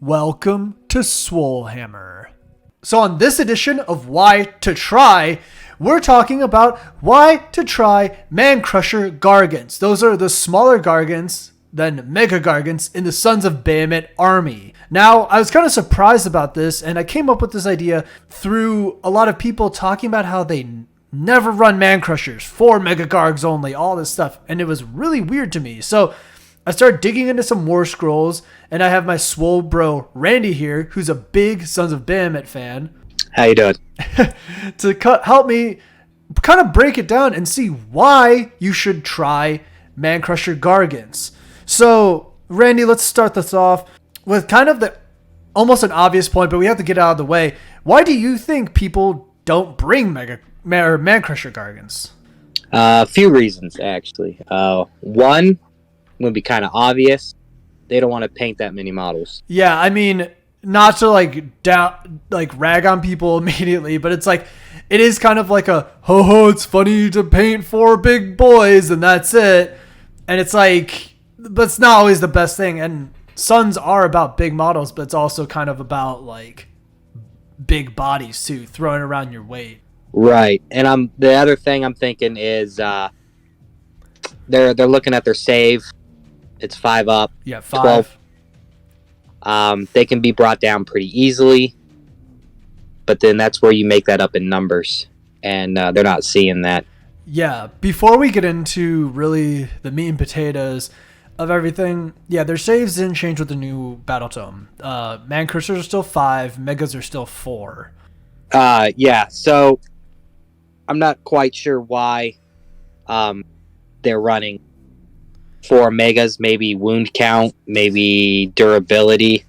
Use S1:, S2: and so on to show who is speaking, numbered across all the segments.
S1: Welcome to SwoleHammer. So on this edition of Why to Try, we're talking about why to try Mancrusher Gargants. Those are the smaller Gargants than Mega Gargants in the Sons of Behemat army. Now, I was kind of surprised about this, and I came up with this idea through a lot of people talking about how they never run Mancrushers, 4 Mega Gargs only, all this stuff, and it was really weird to me. So I started digging into some War Scrolls, and I have my SwoleBro Randy here, who's a big Sons of Behemat fan.
S2: How you doing?
S1: to help me kind of break it down and see why you should try Mancrusher Gargants. So, Randy, let's start this off with kind of almost an obvious point, but we have to get it out of the way. Why do you think people don't bring Mancrusher Gargants?
S2: A few reasons, actually. One would be kind of obvious. They don't want to paint that many models.
S1: Yeah, I mean, not to rag on people immediately, but it's like, it is kind of like a, it's funny to paint 4 big boys and that's it. And it's like, but it's not always the best thing. And Sons are about big models, but it's also kind of about like big bodies too, throwing around your weight.
S2: Right. And the other thing I'm thinking is they're looking at their save. It's 5 up.
S1: Yeah, 5.
S2: 12. They can be brought down pretty easily, but then that's where you make that up in numbers, and they're not seeing that. Yeah.
S1: Before we get into really the meat and potatoes of everything, their saves didn't change with the new battletome. Mancrushers are still 5, Megas are still 4.
S2: So I'm not quite sure why they're running 4 Megas, maybe wound count, maybe durability.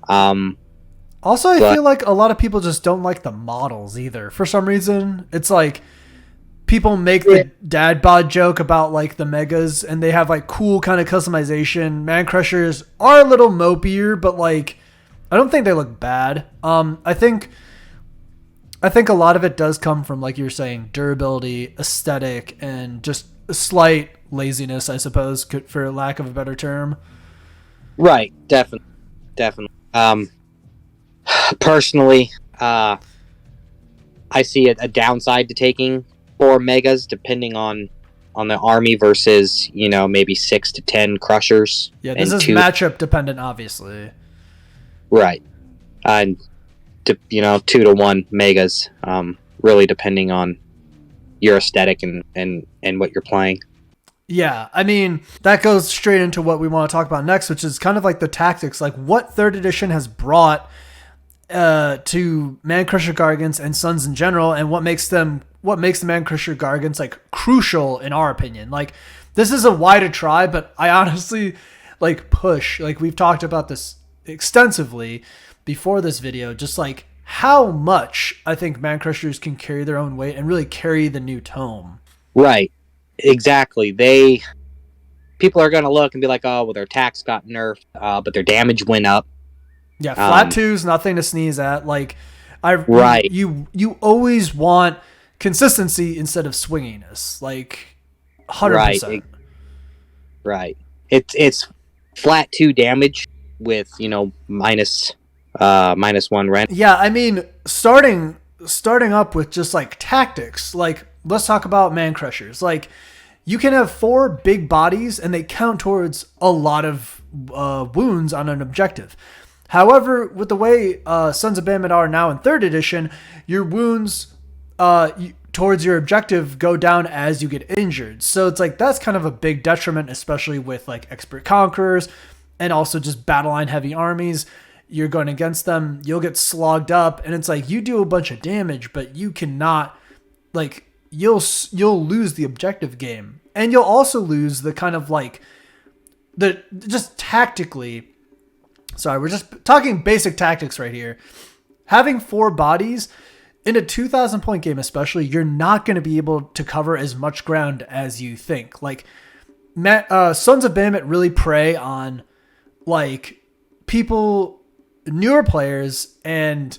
S1: Also, I feel like a lot of people just don't like the models either. For some reason, it's like people make the dad bod joke about like the Megas, and they have like cool kind of customization. Mancrushers are a little mopier, but like I don't think they look bad. I think a lot of it does come from, like you're saying, durability, aesthetic, and just a slight laziness, I suppose, for lack of a better term.
S2: Right, definitely. Personally, I see a downside to taking 4 Megas, depending on the army versus, maybe 6 to 10 Crushers.
S1: Yeah, this is matchup dependent, obviously.
S2: Right. And 2 to 1 Megas, really depending on your aesthetic and what you're playing.
S1: Yeah, I mean, that goes straight into what we want to talk about next, which is kind of like the tactics, like what 3rd edition has brought to Mancrusher Gargants and Sons in general, and what makes the Mancrusher Gargants like crucial in our opinion. Like, this is a why to try, but I honestly push, we've talked about this extensively before this video, just like how much I think Mancrushers can carry their own weight and really carry the new tome.
S2: Right. Exactly. People are going to look and be like, oh, well, their attacks got nerfed, but their damage went up.
S1: Yeah, flat 2's nothing to sneeze at.
S2: Right.
S1: You always want consistency instead of swinginess. 100%.
S2: Right. It's flat 2 damage with, minus 1 rent.
S1: Yeah, I mean, starting up with just tactics, let's talk about Mancrushers. You can have 4 big bodies and they count towards a lot of wounds on an objective. However, with the way Sons of Behemat are now in 3rd edition, your wounds towards your objective go down as you get injured. So it's that's kind of a big detriment, especially with expert conquerors and also just battle line heavy armies. You're going against them, you'll get slogged up, and it's you do a bunch of damage, but you cannot you'll lose the objective game, and you'll also lose the kind of just tactically. Sorry, we're just talking basic tactics right here. Having 4 bodies in a 2,000 point game, especially, you're not going to be able to cover as much ground as you think. Sons of Behemat really prey on people, newer players, and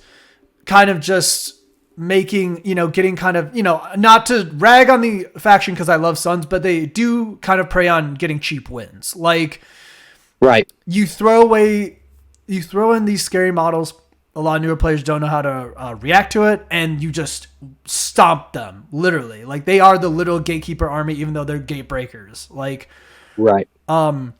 S1: kind of just making, getting kind of, not to rag on the faction because I love Sons, but they do kind of prey on getting cheap wins.
S2: Right.
S1: You throw away you throw in these scary models. A lot of newer players don't know how to react to it, and you just stomp them, literally. Like, they are the little gatekeeper army, even though they're gate breakers. Like,
S2: Right.
S1: but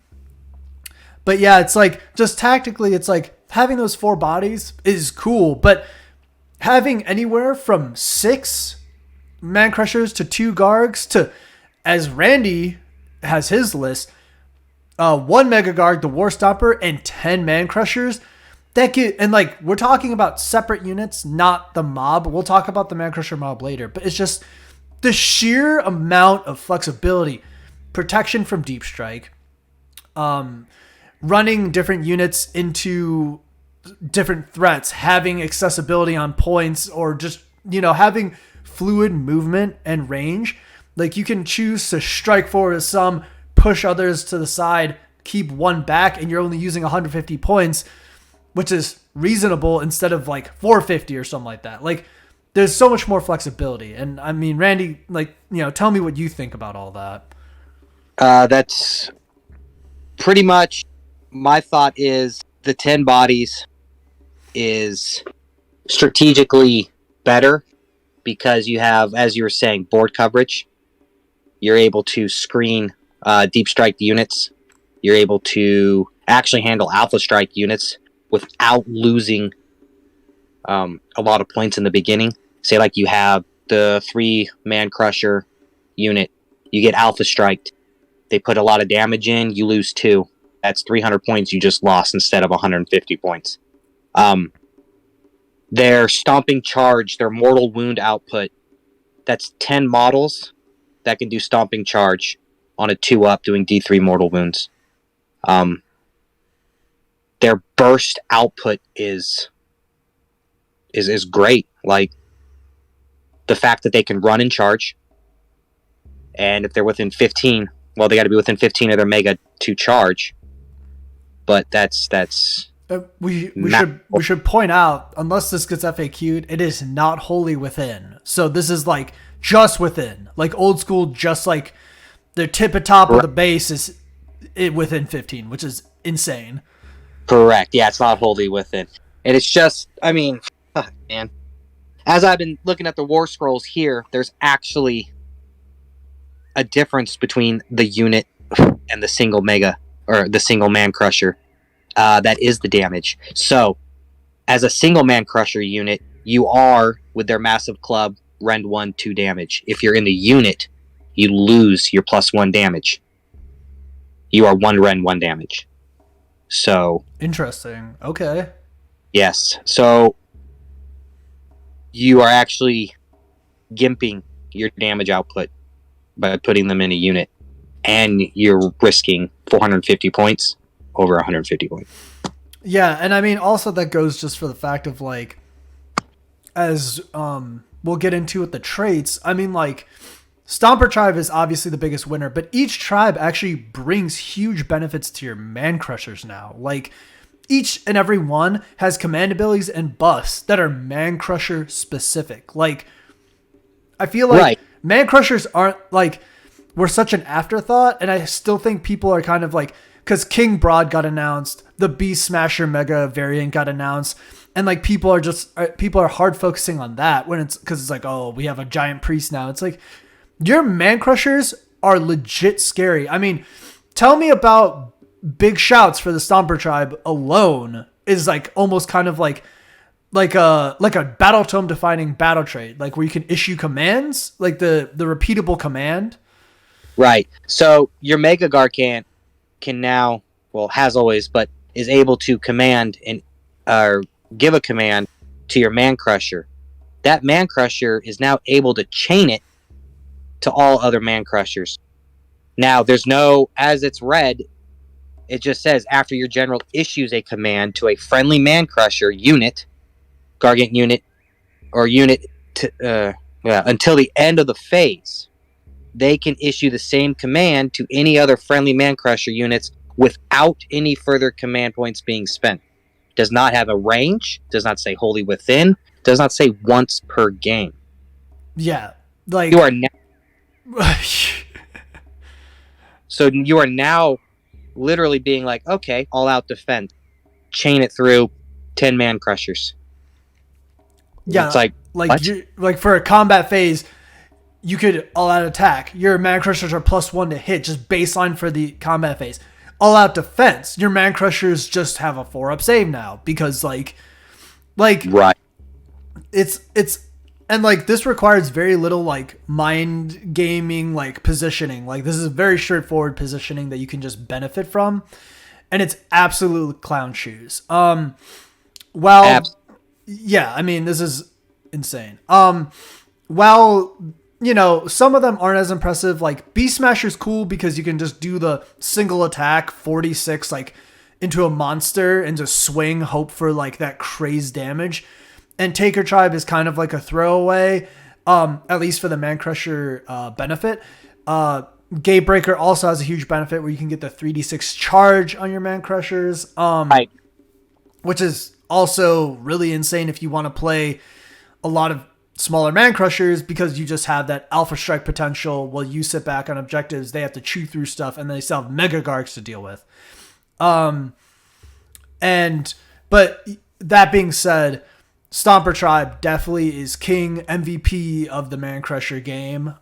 S1: yeah, it's like, just tactically, it's like having those 4 bodies is cool, but having anywhere from 6 Mancrushers to 2 Gargs to, as Randy has his list, 1 Mega Garg, the War Stomper, and 10 Mancrushers. That get, and like, we're talking about separate units, not the mob. We'll talk about the Mancrusher mob later, but it's just the sheer amount of flexibility, protection from deep strike, running different units into different threats, having accessibility on points, or just, having fluid movement and range. Like, you can choose to strike forward with some, push others to the side, keep one back, and you're only using 150 points, which is reasonable, instead of like 450 or something like that. Like, there's so much more flexibility. And I mean, Randy, like, tell me what you think about all that.
S2: That's pretty much my thought. Is the 10 bodies is strategically better because you have, as you were saying, board coverage. You're able to screen deep strike units. You're able to actually handle alpha strike units without losing a lot of points in the beginning. Say, like, you have the 3 Mancrusher unit, you get alpha striked. They put a lot of damage in, you lose 2. That's 300 points you just lost instead of 150 points. Their stomping charge, their mortal wound output, that's 10 models that can do stomping charge on a 2-up doing D3 mortal wounds. Their burst output is great. Like, the fact that they can run and charge, and if they're within 15, well, they got to be within 15 of their mega to charge. But that's
S1: we should point out, unless this gets FAQ'd, it is not wholly within. So this is like just within, like old school, just like the tip of top of the base is it within 15, which is insane.
S2: Correct. Yeah, it's not wholly within. And it's just, I mean, man, as I've been looking at the War Scrolls here, there's actually a difference between the unit and the single mega, or the single Mancrusher. That is the damage. So, as a single Mancrusher unit, you are, with their massive club, rend 1, 2 damage. If you're in the unit, you lose your +1 damage. You are 1 rend 1 damage. So,
S1: interesting. Okay.
S2: Yes. So you are actually gimping your damage output by putting them in a unit, and you're risking 450 points over 150 points.
S1: Yeah, and I mean, also that goes just for the fact of, like, as we'll get into with the traits, I mean, like, Stomper Tribe is obviously the biggest winner, but each tribe actually brings huge benefits to your Mancrushers now. Like, each and every one has command abilities and buffs that are Mancrusher specific. Like, I feel like Mancrushers aren't, like, were such an afterthought, and I still think people are kind of like, because King Broad got announced, the Beast Smasher Mega variant got announced, and like people are hard focusing on that when it's, because it's like, oh, we have a giant priest now. It's like, your Mancrushers are legit scary. I mean, tell me about big shouts for the Stomper Tribe alone is like almost kind of like a battletome defining battle trait, like where you can issue commands, like the repeatable command.
S2: Right. So your Mega Gargant can now, well, has always, but is able to command and give a command to your Mancrusher. That Mancrusher is now able to chain it to all other Mancrushers. Now, there's no, as it's read, it just says after your general issues a command to a friendly Mancrusher unit, Gargant unit, or unit until the end of the phase, they can issue the same command to any other friendly Mancrusher units without any further command points being spent. Does not have a range, does not say wholly within, does not say once per game.
S1: Yeah, like
S2: you are now. So you are now literally being like, okay, all out defense. chain it through 10 man crushers.
S1: Yeah,
S2: it's
S1: like for a combat phase, you could all out attack. Your man crushers are +1 to hit, just baseline for the combat phase. All out defense, your man crushers just have a 4-up save now because like
S2: right.
S1: It's and like this requires very little like mind gaming like positioning. Like this is very straightforward positioning that you can just benefit from, and it's absolute clown shoes. Yeah, I mean this is insane. While you know some of them aren't as impressive, like Beast Smasher's cool because you can just do the single attack 46 like into a monster and just swing, hope for like that crazed damage. And Taker Tribe is kind of like a throwaway, at least for the Mancrusher benefit. Gatebreaker also has a huge benefit where you can get the 3d6 charge on your Mancrushers,
S2: Right.
S1: which is also really insane if you want to play a lot of smaller Mancrushers because you just have that Alpha Strike potential while you sit back on objectives. They have to chew through stuff, and they still have Mega Gargs to deal with. But that being said, Stomper Tribe definitely is king MVP of the Mancrusher game.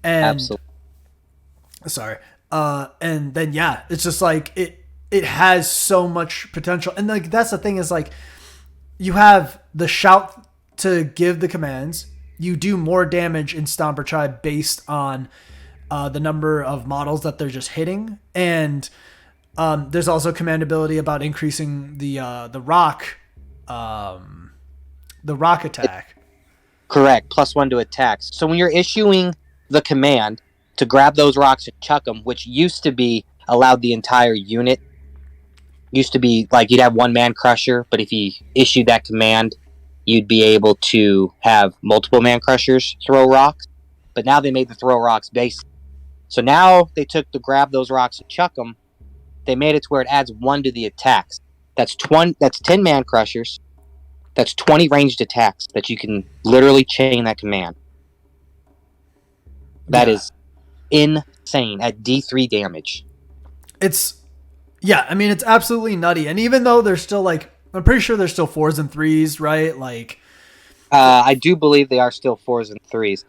S2: Absolutely.
S1: Sorry. And then, yeah, it's just like it has so much potential. And like, that's the thing is like, you have the shout to give the commands. You do more damage in Stomper Tribe based on the number of models that they're just hitting. And there's also command ability about increasing the rock attack.
S2: Correct. +1 to attacks. So when you're issuing the command to grab those rocks and chuck them, which used to be allowed the entire unit, used to be like you'd have one man crusher, but if you issued that command, you'd be able to have multiple man crushers throw rocks. But now they made the throw rocks basic. So now they took to grab those rocks and chuck them. They made it to where it adds 1 to the attacks. That's 10 man crushers. That's 20 ranged attacks that you can literally chain that command. That is insane at D3 damage.
S1: I mean, it's absolutely nutty. And even though there's still like, I'm pretty sure there's still 4s and 3s, right? Like,
S2: I do believe they are still 4s and 3s.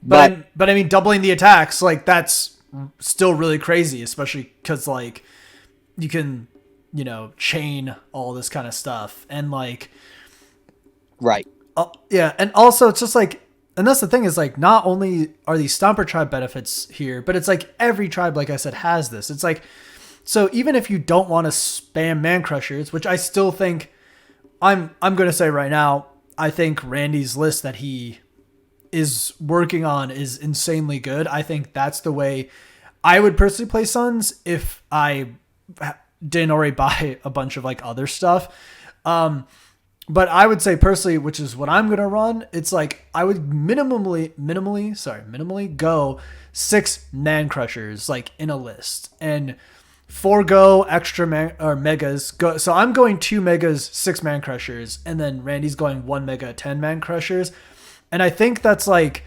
S1: But I mean, doubling the attacks, like that's still really crazy, especially because like you can, you know, chain all this kind of stuff. And like,
S2: right.
S1: Yeah. And also it's just like, and that's the thing is like, not only are these Stomper Tribe benefits here, but it's like every tribe, like I said, has this. It's like, so even if you don't want to spam Man Crushers, which I still think I'm going to say right now, I think Randy's list that he is working on is insanely good. I think that's the way I would personally play Sons if I didn't already buy a bunch of like other stuff. But I would say personally, which is what I'm going to run, it's like I would minimally go 6 Man Crushers like in a list and forego extra megas. So I'm going 2 megas, 6 Man Crushers, and then Randy's going 1 mega, 10 Man Crushers. And I think that's like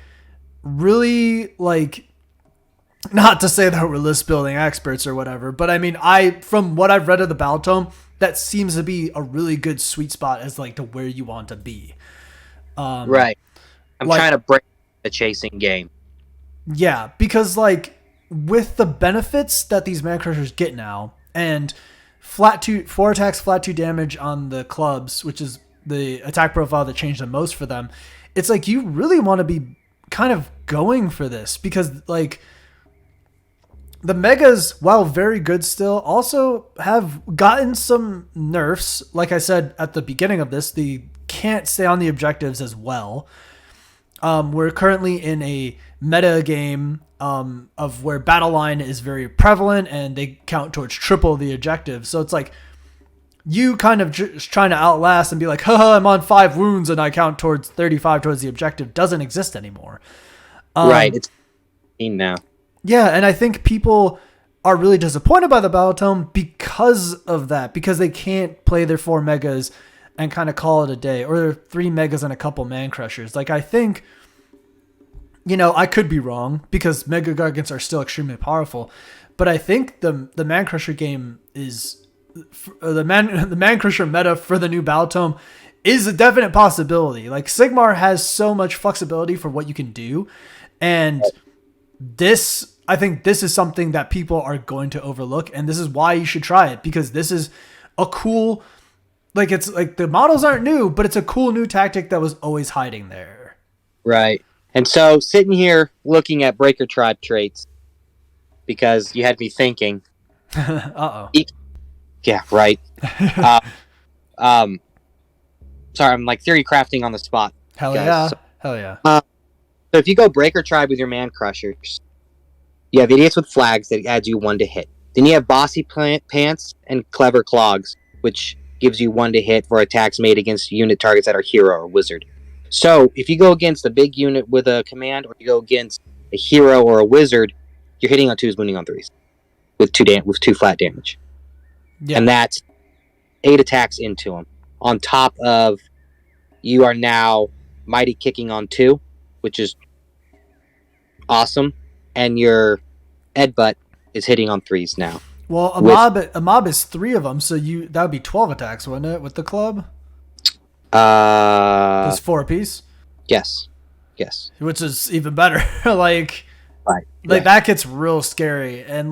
S1: really like, not to say that we're list building experts or whatever, but I mean, from what I've read of the battletome, that seems to be a really good sweet spot as like to where you want to be.
S2: Right. I'm trying to break the chasing game.
S1: Yeah, because like with the benefits that these Man Crushers get now, and 4 attacks, flat 2 damage on the clubs, which is the attack profile that changed the most for them, it's like you really want to be kind of going for this because like the megas, while very good still, also have gotten some nerfs. Like I said at the beginning of this, they can't stay on the objectives as well. We're currently in a meta game of where battle line is very prevalent and they count towards triple the objectives. So it's like you kind of just trying to outlast and be like, haha, I'm on 5 wounds and I count towards 35 towards the objective doesn't exist anymore.
S2: Right. It's now.
S1: Yeah, and I think people are really disappointed by the battletome because of that, because they can't play their 4 megas and kind of call it a day, or their 3 megas and a couple Man Crushers. Like, I think, you know, I could be wrong because Mega Gargants are still extremely powerful, but I think the Man Crusher game is the Mancrusher meta for the new battletome is a definite possibility. Like Sigmar has so much flexibility for what you can do, and I think this is something that people are going to overlook, and this is why you should try it, because this is a cool, like, it's like the models aren't new, but it's a cool new tactic that was always hiding there.
S2: Right. And so sitting here looking at Breaker Tribe traits, because you had me thinking.
S1: Uh-oh.
S2: Yeah, right. Sorry, I'm like theory crafting on the spot.
S1: Hell
S2: guys.
S1: yeah.
S2: So,
S1: Hell yeah.
S2: So if you go Breaker Tribe with your Mancrushers, you have Idiots with Flags that adds you 1 to hit. Then you have Bossy Pants and Clever Clogs, which gives you 1 to hit for attacks made against unit targets that are hero or wizard. So if you go against a big unit with a command, or you go against a hero or a wizard, you're hitting on 2s, wounding on 3s with 2 flat damage.
S1: Yeah.
S2: And that's 8 attacks into them. On top of, you are now Mighty Kicking on 2, which is awesome. And your Headbutt is hitting on 3s now.
S1: Well, a mob is 3 of them, so that would be 12 attacks, wouldn't it, with the club? It's 4 apiece?
S2: Yes.
S1: Which is even better. Like that gets real scary. And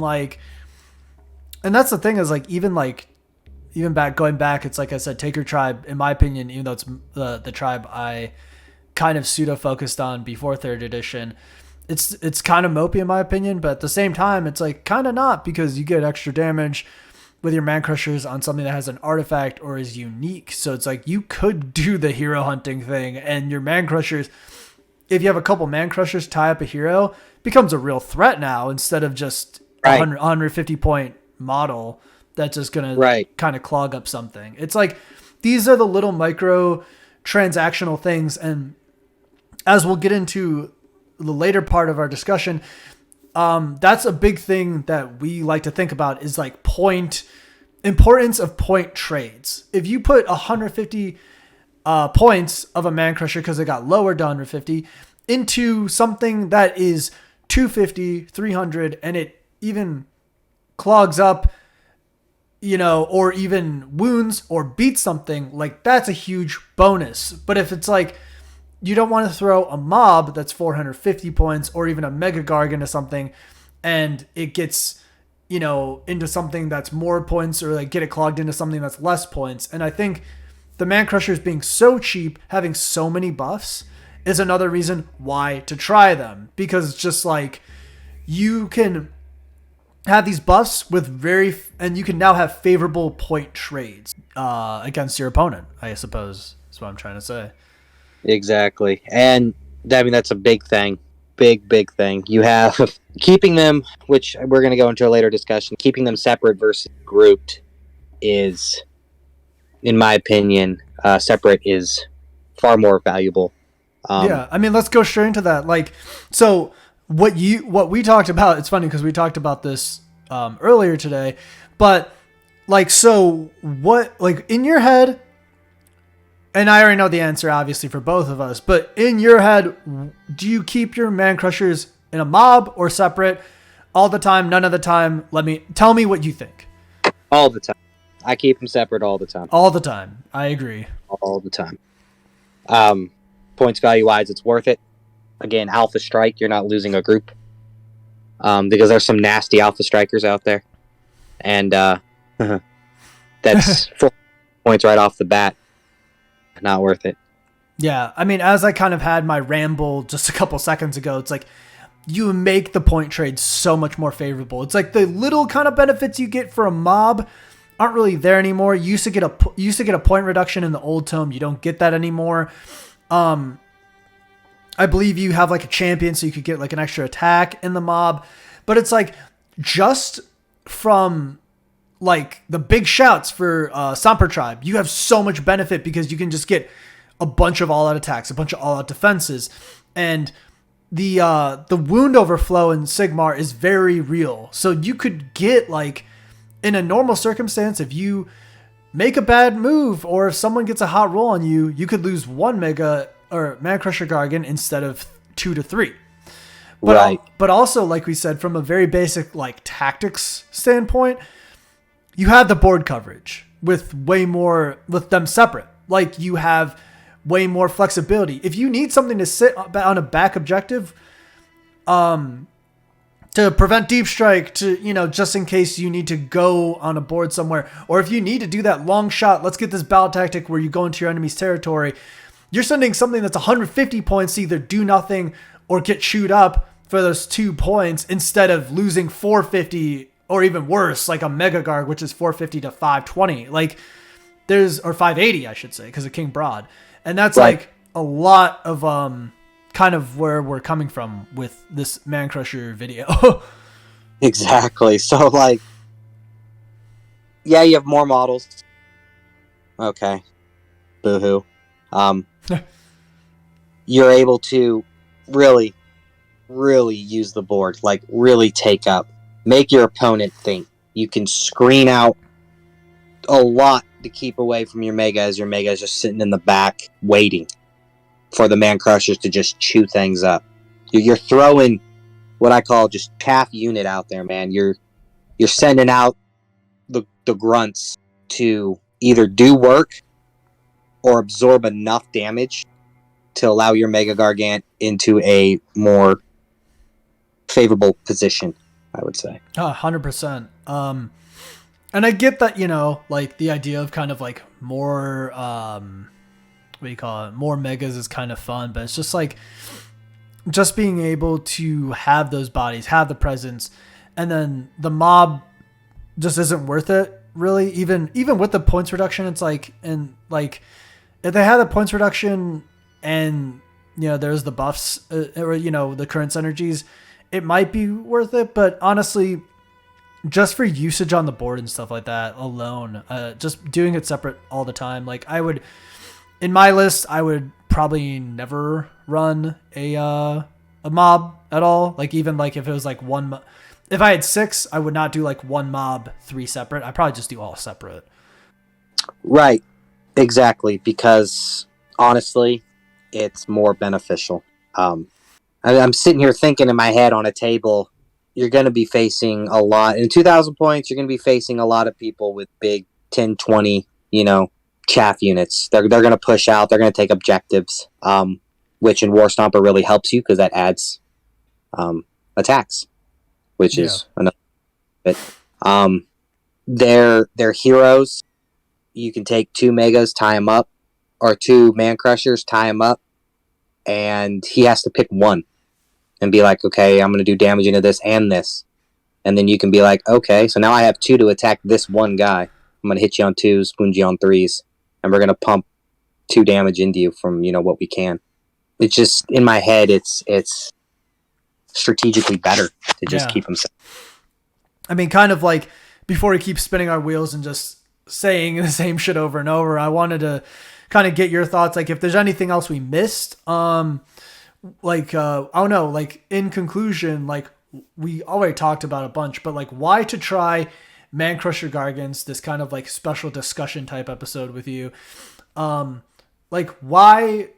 S1: that's the thing is, like, even going back, it's like I said, take your tribe, in my opinion, even though it's the tribe I kind of pseudo focused on before 3rd edition, it's kind of mopey in my opinion, but at the same time, it's like kind of not, because you get extra damage with your Mancrushers on something that has an artifact or is unique. So it's like you could do the hero hunting thing, and your Mancrushers, if you have a couple Mancrushers tie up a hero, becomes a real threat now, instead of just a 150 point model that's just going to kind of clog up something. It's like, these are the little micro transactional things. And as we'll get into the later part of our discussion, that's a big thing that we like to think about, is like importance of point trades. If you put 150 points of a Mancrusher, because it got lowered to 150, into something that is 250, 300, and it even clogs up, or even wounds or beats something, like, that's a huge bonus. But if it's like, you don't want to throw a mob that's 450 points, or even a Mega Gargant or something, and it gets, into something that's more points, or like get it clogged into something that's less points. And I think the Mancrushers being so cheap, having so many buffs, is another reason why to try them, because it's just like, you can have these buffs with and you can now have favorable point trades against your opponent, I suppose is what I'm trying to say.
S2: Exactly. And I mean, that's a big thing. Big thing. You have keeping them, which we're going to go into a later discussion, keeping them separate versus grouped is, in my opinion, separate is far more valuable.
S1: Yeah, I mean, let's go straight into that. Like, so what we talked about, it's funny because we talked about this earlier today, but like, so what, like, in your head, and I already know the answer, obviously, for both of us, but in your head, do you keep your Mancrushers in a mob or separate all the time, none of the time? Tell me what you think.
S2: All the time. I keep them separate all the time.
S1: All the time. I agree.
S2: All the time. Points value wise, it's worth it. Again, Alpha Strike, you're not losing a group. Because there's some nasty Alpha Strikers out there. And that's 4 points right off the bat. Not worth it.
S1: Yeah, I mean, as I kind of had my ramble just a couple seconds ago, it's like, you make the point trade so much more favorable. It's like the little kind of benefits you get for a mob aren't really there anymore. You used to get a point reduction in the old tome. You don't get that anymore. I believe you have like a champion, so you could get like an extra attack in the mob. But it's like, just from like the big shouts for Samper Tribe, you have so much benefit because you can just get a bunch of all-out attacks, a bunch of all-out defenses, and the wound overflow in Sigmar is very real. So you could get, like, in a normal circumstance, if you make a bad move or if someone gets a hot roll on you, you could lose 1 Mega or Mancrusher Gargant instead of 2 to 3. But also, like we said, from a very basic like tactics standpoint, you have the board coverage with way more with them separate. Like you have way more flexibility. If you need something to sit on a back objective, to prevent deep strike, to, you know, just in case you need to go on a board somewhere, or if you need to do that long shot, let's get this battle tactic where you go into your enemy's territory, you're sending something that's 150 points to either do nothing or get chewed up for those 2 points instead of losing 450 or even worse, like a Mega Garg, which is 450 to 520. Like or 580, I should say, because of King Broad. And that's
S2: right.
S1: like a lot of kind of where we're coming from with this Mancrusher video.
S2: Exactly. So, like, yeah, you have more models. Okay. Boo-hoo. You're able to really, really use the board. Like, really take up. Make your opponent think. You can screen out a lot to keep away from your Mega as your Mega is just sitting in the back waiting for the Mancrushers to just chew things up. You're throwing what I call just chaff unit out there, man. You're sending out the grunts to either do work or absorb enough damage to allow your Mega Gargant into a more favorable position, I would say.
S1: 100%. And I get that, you know, like the idea of kind of like more, what do you call it? More megas is kind of fun, but it's just like, just being able to have those bodies, have the presence, and then the mob just isn't worth it, really. Even with the points reduction, it's like, and like, if they had the points reduction and, you know, there's the buffs, or, you know, the current synergies, it might be worth it, but honestly, just for usage on the board and stuff like that alone, just doing it separate all the time. Like I would, in my list, I would probably never run a mob at all. Like even like if it was like if I had 6, I would not do like 1 mob, 3 separate. I'd probably just do all separate.
S2: Right. Exactly. Because honestly, it's more beneficial. I'm sitting here thinking in my head on a table, you're going to be facing a lot. In 2,000 points, you're going to be facing a lot of people with big 10, 20, you know, chaff units. They're going to push out. They're going to take objectives, which in War Stomper really helps you because that adds attacks, which is another bit. They're heroes. You can take 2 megas, tie them up, or 2 Mancrushers, tie them up, and he has to pick one. And be like, okay, I'm going to do damage into this and this. And then you can be like, okay, so now I have 2 to attack this one guy. I'm going to hit you on 2s, spoon you on 3s, and we're going to pump 2 damage into you from, you know, what we can. It's just, in my head, it's strategically better to just keep them safe.
S1: I mean, kind of like, before we keep spinning our wheels and just saying the same shit over and over, I wanted to kind of get your thoughts, like, if there's anything else we missed, like, I don't know, like in conclusion, like we already talked about a bunch, but like why to try Mancrusher Gargants, this kind of like special discussion type episode with you. Like why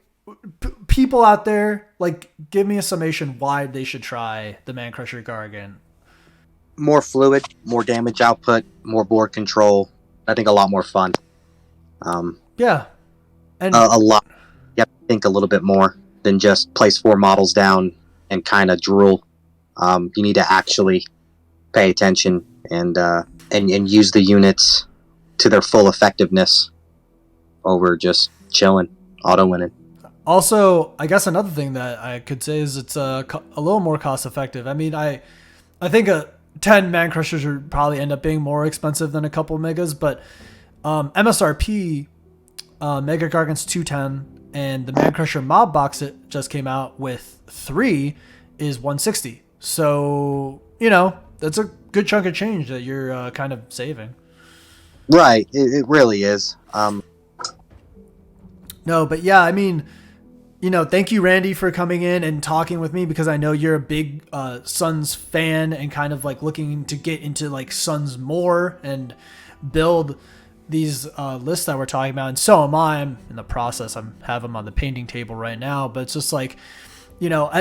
S1: people out there, like give me a summation why they should try the Mancrusher Gargant.
S2: More fluid, more damage output, more board control. I think a lot more fun.
S1: Yeah. And
S2: a lot. You have to think a little bit more than just place 4 models down and kind of drool. You need to actually pay attention and use the units to their full effectiveness over just chilling, auto winning.
S1: Also, I guess another thing that I could say is it's a little more cost effective. I mean, I think 10 Mancrushers would probably end up being more expensive than a couple megas, but MSRP Mega Gargants 210. And the Mancrusher mob box that just came out with 3 is 160. So, you know, that's a good chunk of change that you're kind of saving.
S2: Right. It really is.
S1: No, but yeah, I mean, you know, thank you, Randy, for coming in and talking with me, because I know you're a big Sons fan and kind of like looking to get into like Sons more and build these lists that we're talking about, and so am I. I'm in the process. I have them on the painting table right now, but it's just like, you know,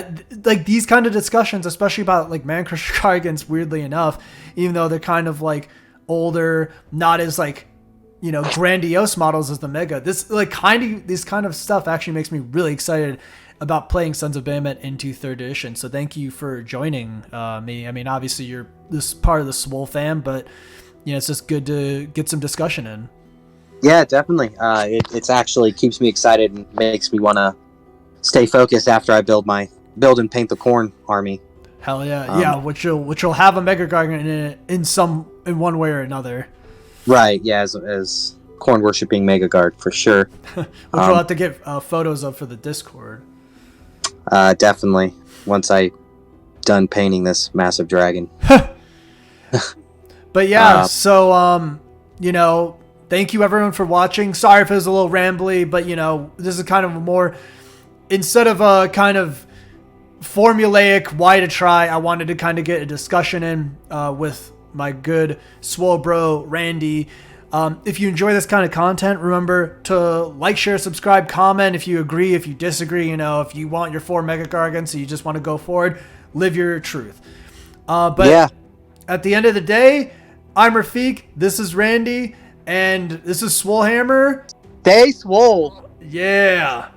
S1: like these kind of discussions, especially about like Mancrusher Gargants, weirdly enough, even though they're kind of like older, not as like, you know, grandiose models as the Mega. This like this kind of stuff actually makes me really excited about playing Sons of Behemat into 3rd edition. So thank you for joining me. I mean, obviously you're this part of the Swole fam, but you know, it's just good to get some discussion in.
S2: Yeah, definitely. It's actually keeps me excited and makes me want to stay focused after I build and paint the Khorne army.
S1: Hell yeah, yeah. Which will have a Mega Gargant in it in one way or another.
S2: Right. Yeah, as Khorne worshipping Mega Guard for sure.
S1: Which we'll have to get photos of for the Discord.
S2: Definitely. Once I done painting this massive dragon.
S1: But yeah, so you know, thank you everyone for watching. Sorry if it was a little rambly, but you know, this is kind of a more, instead of a kind of formulaic why to try, I wanted to kind of get a discussion in with my good SwoleBro Randy. If you enjoy this kind of content, remember to like, share, subscribe, comment if you agree, if you disagree, you know, if you want your 4 Mega Gargants and you just want to go forward, live your truth. But yeah, at the end of the day, I'm Rafiq, this is Randy, and this is Swolehammer.
S2: Stay swole.
S1: Yeah.